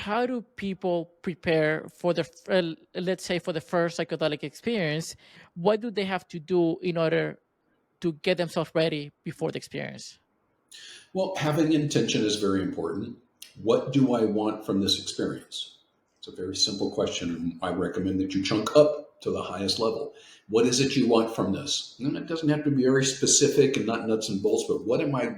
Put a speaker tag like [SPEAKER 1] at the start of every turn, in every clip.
[SPEAKER 1] how do people prepare for let's say, for the first psychedelic experience? What do they have to do in order to get themselves ready before the experience?
[SPEAKER 2] Well, having intention is very important. What do I want from this experience? It's a very simple question, and I recommend that you chunk up to the highest level. What is it you want from this? And it doesn't have to be very specific and not nuts and bolts, but what am I,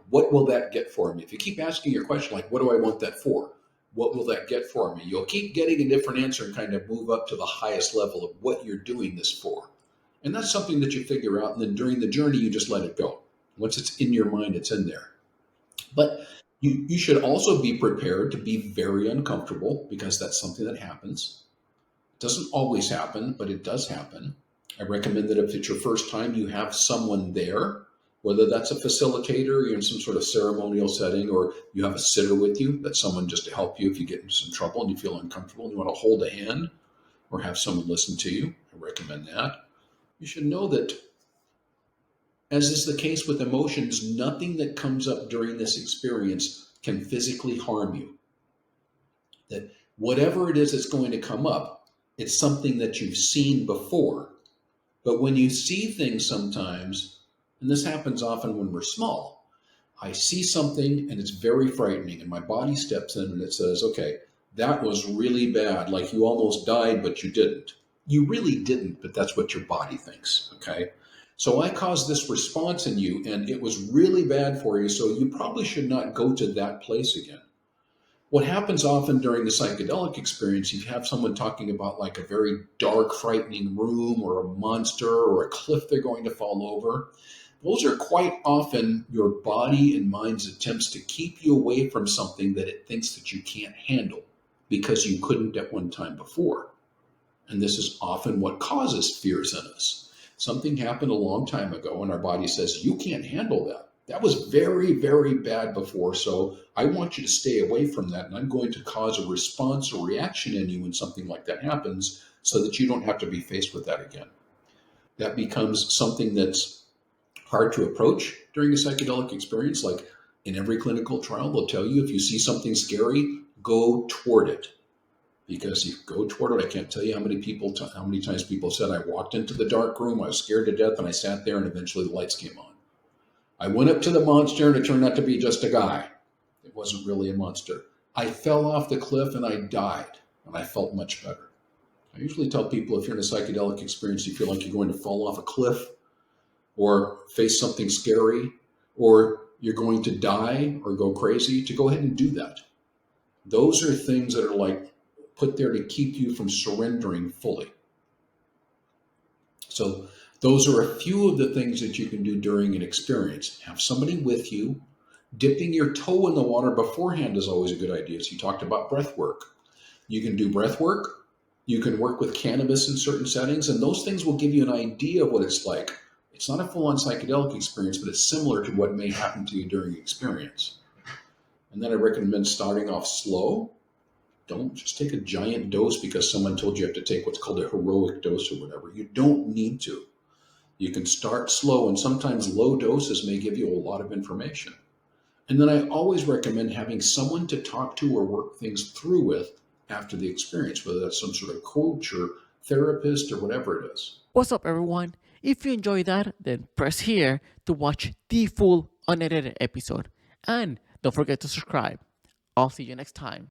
[SPEAKER 2] what will that get for me? If you keep asking your question, like, what do I want that for? What will that get for me? You'll keep getting a different answer and kind of move up to the highest level of what you're doing this for. And that's something that you figure out. And then during the journey, you just let it go. Once it's in your mind, it's in there. But you should also be prepared to be very uncomfortable because that's something that happens. It doesn't always happen, but it does happen. I recommend that if it's your first time, you have someone there, whether that's a facilitator, you're in some sort of ceremonial setting, or you have a sitter with you, that's someone just to help you if you get into some trouble and you feel uncomfortable and you want to hold a hand or have someone listen to you. I recommend that. You should know that, as is the case with emotions, nothing that comes up during this experience can physically harm you. That whatever it is that's going to come up, it's something that you've seen before. But when you see things sometimes, and this happens often when we're small, I see something and it's very frightening, and my body steps in and it says, okay, that was really bad. Like you almost died, but you didn't. You really didn't, but that's what your body thinks, okay? So I caused this response in you, and it was really bad for you, so you probably should not go to that place again. What happens often during the psychedelic experience, you have someone talking about like a very dark, frightening room or a monster or a cliff they're going to fall over. Those are quite often your body and mind's attempts to keep you away from something that it thinks that you can't handle because you couldn't at one time before. And this is often what causes fears in us. Something happened a long time ago, and our body says, you can't handle that. That was very, very bad before, so I want you to stay away from that, and I'm going to cause a response or reaction in you when something like that happens so that you don't have to be faced with that again. That becomes something that's hard to approach during a psychedelic experience. Like in every clinical trial, they'll tell you if you see something scary, go toward it. Because you go toward it, I can't tell you how many times people said, I walked into the dark room, I was scared to death, and I sat there, and eventually the lights came on. I went up to the monster, and it turned out to be just a guy. It wasn't really a monster. I fell off the cliff, and I died, and I felt much better. I usually tell people, if you're in a psychedelic experience, you feel like you're going to fall off a cliff or face something scary, or you're going to die or go crazy, to go ahead and do that. Those are things that are like put there to keep you from surrendering fully. So those are a few of the things that you can do during an experience. Have somebody with you. Dipping your toe in the water beforehand is always a good idea. So you talked about breath work. You can do breath work. You can work with cannabis in certain settings, and those things will give you an idea of what it's like. It's not a full-on psychedelic experience, but it's similar to what may happen to you during the experience. And then I recommend starting off slow. Don't just take a giant dose because someone told you have to take what's called a heroic dose or whatever. You don't need to. You can start slow, and sometimes low doses may give you a lot of information. And then I always recommend having someone to talk to or work things through with after the experience, whether that's some sort of coach or therapist or whatever it is.
[SPEAKER 1] What's up, everyone? If you enjoyed that, then press here to watch the full unedited episode. And don't forget to subscribe. I'll see you next time.